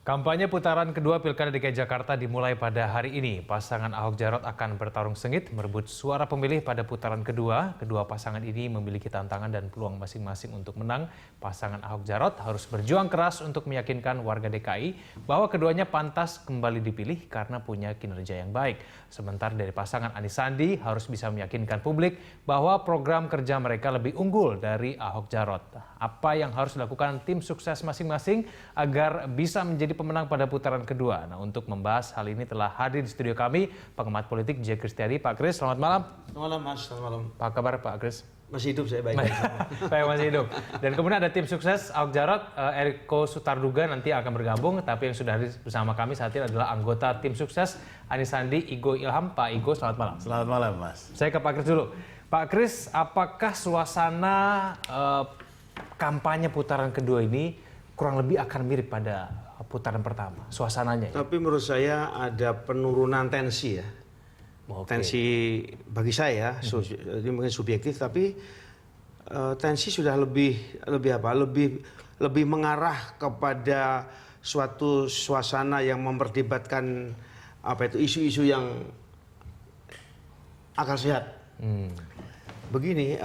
Kampanye putaran kedua Pilkada DKI Jakarta dimulai pada hari ini. Pasangan Ahok Jarot akan bertarung sengit merebut suara pemilih pada putaran kedua. Kedua pasangan ini memiliki tantangan dan peluang masing-masing untuk menang. Pasangan Ahok Jarot harus berjuang keras untuk meyakinkan warga DKI bahwa keduanya pantas kembali dipilih karena punya kinerja yang baik. Sementara dari pasangan Anies Sandi harus bisa meyakinkan publik bahwa program kerja mereka lebih unggul dari Ahok Jarot. Apa yang harus dilakukan tim sukses masing-masing agar bisa menjadi pemenang pada putaran kedua. Nah, untuk membahas hal ini telah hadir di studio kami pengamat politik J. Kristiadi. Pak Kris, selamat malam. Selamat malam, Mas. Selamat malam. Apa kabar, Pak Kris? Masih hidup, saya baik. Saya masih hidup. Dan kemudian ada tim sukses Ahok Jarot, Eriko Sutarduga nanti akan bergabung. Tapi yang sudah hadir bersama kami saat ini adalah anggota tim sukses Anies Sandi, Igo Ilham. Pak Igo, selamat malam. Selamat malam, Mas. Saya ke Pak Kris dulu. Pak Kris, apakah suasana kampanye putaran kedua ini kurang lebih akan mirip pada putaran pertama, suasananya? Tapi menurut saya ada penurunan tensi ya. Tensi bagi saya, ini mungkin subjektif, tapi tensi sudah lebih mengarah kepada suatu suasana yang memperdebatkan isu-isu yang akal sehat. Begini,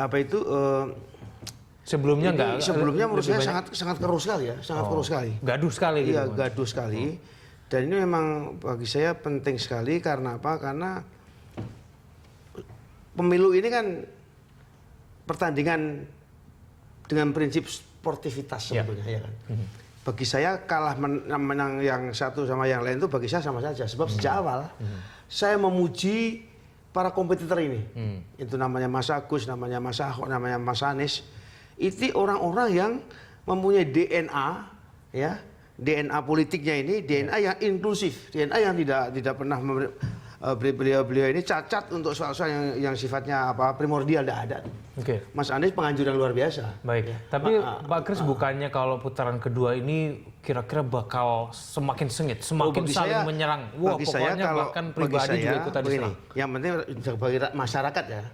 Sebelumnya menurut saya sangat keruh sekali ya, keruh sekali. Gaduh sekali gitu. Iya, gaduh sekali. Dan ini memang bagi saya penting sekali karena apa? Karena pemilu ini kan pertandingan dengan prinsip sportivitas sebetulnya ya kan. Bagi saya kalah menang yang satu sama yang lain itu bagi saya sama saja. Sebab sejak awal saya memuji para kompetitor ini. Itu namanya Mas Agus, namanya Mas Ahok, namanya Mas Anies. Itu orang-orang yang mempunyai DNA, ya, DNA politiknya ini, DNA yang inklusif, DNA yang tidak pernah beliau ini cacat untuk soal-soal yang sifatnya primordial, tidak ada. Oke. Mas Anies penganjur yang luar biasa. Baik. Tapi Pak Kris, bukannya kalau putaran kedua ini kira-kira bakal semakin sengit, semakin saling menyerang? Wah, pokoknya bahkan pribadi juga ikutan diserang. Yang penting bagi masyarakat ya.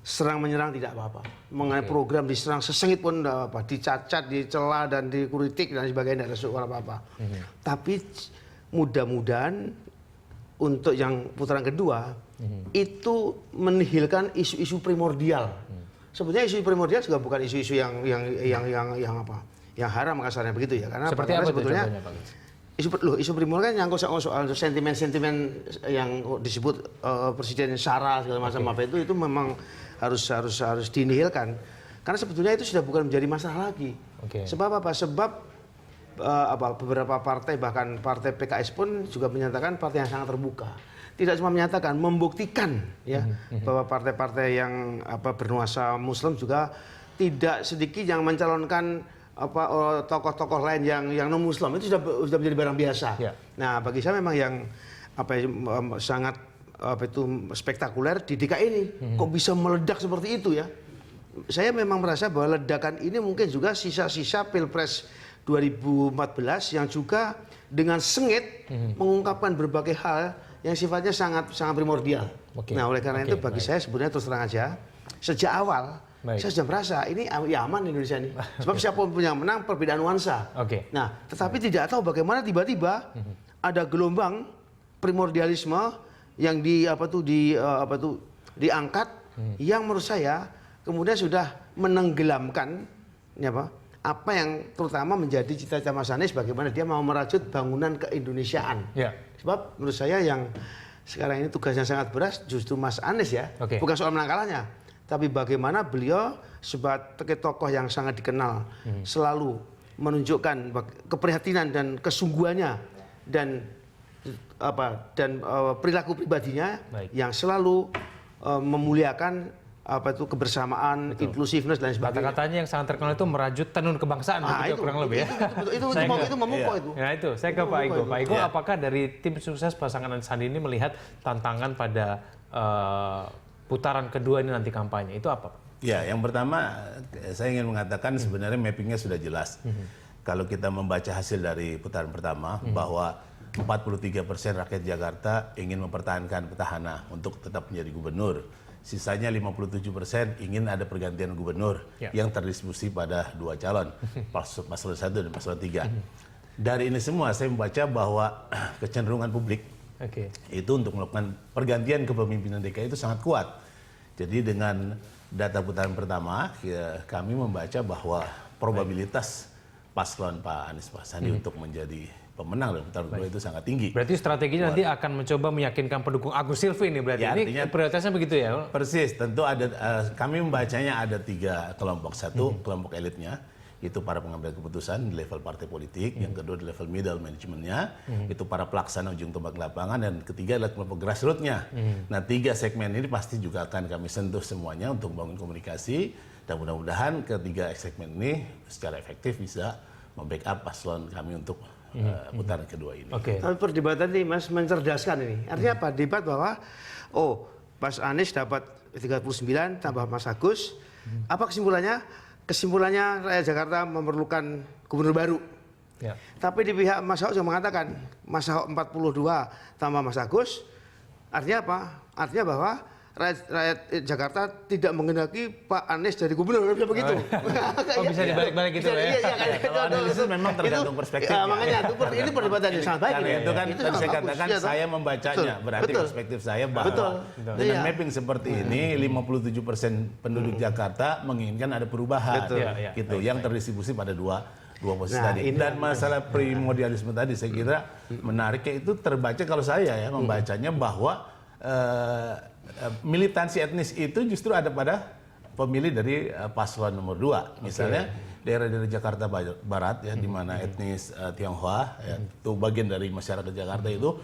Serang menyerang tidak apa-apa. Mengenai program diserang sesengit pun tidak apa-apa. Dicacat, dicela dan dikritik dan sebagainya tidak ada suara apa-apa. Tapi mudah-mudahan untuk yang putaran kedua itu menihilkan isu-isu primordial. Sebetulnya isu primordial juga bukan isu-isu yang haram kasarnya begitu ya. Karena seperti apa sebetulnya? Isu primordial kan nyangkut soal sentimen-sentimen yang disebut Presiden Sara segala macam itu memang harus dinihilkan. Karena sebetulnya itu sudah bukan menjadi masalah lagi. Sebab apa? Sebab beberapa partai, bahkan partai PKS pun juga menyatakan partai yang sangat terbuka. Tidak cuma menyatakan, membuktikan ya bahwa partai-partai yang bernuansa Muslim juga tidak sedikit yang mencalonkan tokoh-tokoh lain yang non Muslim itu sudah menjadi barang biasa. Nah, bagi saya memang yang sangat spektakuler di DKI ini kok bisa meledak seperti itu ya. Saya memang merasa bahwa ledakan ini mungkin juga sisa-sisa Pilpres 2014 yang juga dengan sengit mengungkapkan berbagai hal yang sifatnya sangat primordial. Nah, oleh karena itu bagi saya sebenarnya terus terang aja sejak awal saya sudah merasa ini ya aman Indonesia ini. Sebab siapapun yang menang perbedaan nuansa. Nah, tetapi tidak tahu bagaimana tiba-tiba ada gelombang primordialisme yang diangkat yang menurut saya kemudian sudah menenggelamkan apa yang terutama menjadi cita-cita Mas Anies bagaimana dia mau merajut bangunan keindonesiaan. Sebab menurut saya yang sekarang ini tugasnya sangat berat justru Mas Anies ya. Bukan soal menang kalahnya, tapi bagaimana beliau sebagai tokoh yang sangat dikenal selalu menunjukkan keprihatinan dan kesungguhannya dan perilaku pribadinya yang selalu memuliakan kebersamaan, inklusiveness dan sebagainya. Kata-katanya yang sangat terkenal itu merajut tenun kebangsaan begitu kurang lebih ya. Itu memupuk itu. Nah itu, saya ke Pak Igo. Pak Igo, apakah dari tim sukses pasangan Anies Sandi ini melihat tantangan pada putaran kedua ini nanti kampanye itu apa? Ya, yang pertama saya ingin mengatakan sebenarnya mappingnya sudah jelas. Kalau kita membaca hasil dari putaran pertama bahwa 43% rakyat Jakarta ingin mempertahankan petahana untuk tetap menjadi gubernur. Sisanya 57% ingin ada pergantian gubernur yang terdistribusi pada dua calon, paslon 1 dan paslon 3. dari ini semua saya membaca bahwa kecenderungan publik Oke. itu untuk melakukan pergantian kepemimpinan DKI itu sangat kuat. Jadi dengan data putaran pertama, kami membaca bahwa probabilitas paslon Pak Anies Pak Sandi untuk menjadi pemenang dalam putaran kedua itu sangat tinggi. Berarti strateginya nanti akan mencoba meyakinkan pendukung Agus Silvi ini berarti. Ya, Ini artinya prioritasnya begitu ya? Persis, tentu ada kami membacanya ada 3 kelompok. Satu kelompok elitnya, itu para pengambil keputusan di level partai politik, yang kedua di level middle manajemennya, itu para pelaksana ujung tombak lapangan, dan ketiga adalah kelompok grassroots-nya. Nah, 3 segmen ini pasti juga akan kami sentuh semuanya untuk membangun komunikasi, dan mudah-mudahan ketiga segmen ini secara efektif bisa membackup paslon kami untuk putaran kedua ini. Oke. Tapi perdebatan ini Mas mencerdaskan ini. Artinya apa? Debat bahwa Mas Anies dapat 39 tambah Mas Agus. Apa kesimpulannya? Kesimpulannya rakyat Jakarta memerlukan gubernur baru. Ya. Tapi di pihak Mas Ahok juga mengatakan Mas Ahok 42 tambah Mas Agus. Artinya apa? Artinya bahwa rakyat Jakarta tidak menghendaki Pak Anies jadi gubernur, bisa begitu. Oh, bisa dibalik-balik gitu ya? Iya, Kalau analisis memang tergantung perspektif. Makanya ini perdebatan yang sangat baik. Karena itu kan Itu tadi saya sangat katakan bagus. saya membacanya, berarti Betul. perspektif saya bahwa Betul. dengan Iya. mapping seperti ini 57% penduduk Jakarta menginginkan ada perubahan, Betul. Iya, iya. gitu, yang terdistribusi pada dua posisi Nah, tadi. ini Dan masalah primordialisme tadi saya kira menariknya itu terbaca kalau saya ya membacanya bahwa militansi etnis itu justru ada pada pemilih dari paslon nomor 2. Misalnya daerah-daerah Jakarta Barat ya, di mana etnis Tionghoa ya, itu bagian dari masyarakat Jakarta itu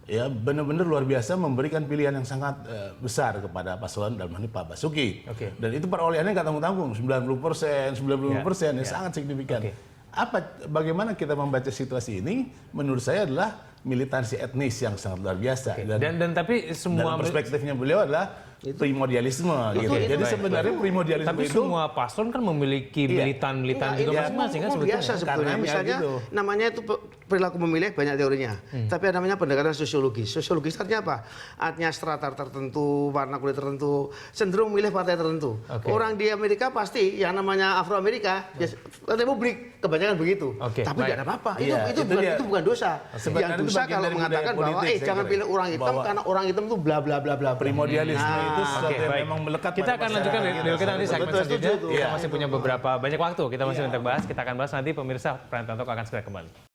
ya benar-benar luar biasa memberikan pilihan yang sangat besar kepada paslon dalam hal ini Pak Basuki. Oke. Dan itu perolehannya nggak tanggung-tanggung, 90%, 95%, ya, Ya. sangat signifikan. Oke. Bagaimana kita membaca situasi ini? Menurut saya adalah militansi etnis yang sangat luar biasa. Dan tapi semua Dan perspektifnya beliau adalah primordialisme. Gitu. itu Jadi baik, sebenarnya primordialisme tapi itu semua paslon kan memiliki militan-militan Enggak, juga ini masing-masing kan umum sebetulnya. biasa sebetulnya. Karenanya Misalnya gitu. namanya itu perilaku memilih banyak teorinya. Tapi ada namanya pendekatan sosiologis. Sosiologis artinya apa? Artinya strata tertentu, warna kulit tertentu, cenderung memilih partai tertentu. Oke. Orang di Amerika pasti yang namanya Afro-Amerika, ya, Republik, kebanyakan begitu. Oke, Tapi baik. tidak ada apa-apa. Iya, itu dia. bukan dosa. Sebenarnya Yang itu dosa bagian kalau dari mengatakan budaya bahwa politik, saya jangan kira. pilih orang hitam Bahwa karena orang hitam itu bla bla bla bla. primordialisme itu sesuatu Oke, yang baik. memang melekat Kita pada akan lanjutkan masyarakat. di kita nanti segmen Betul, selanjutnya. setuju tuh. Kita Iya. masih punya beberapa banyak waktu. Kita masih untuk bahas. Kita akan bahas nanti pemirsa Prime Time Talk akan segera kembali.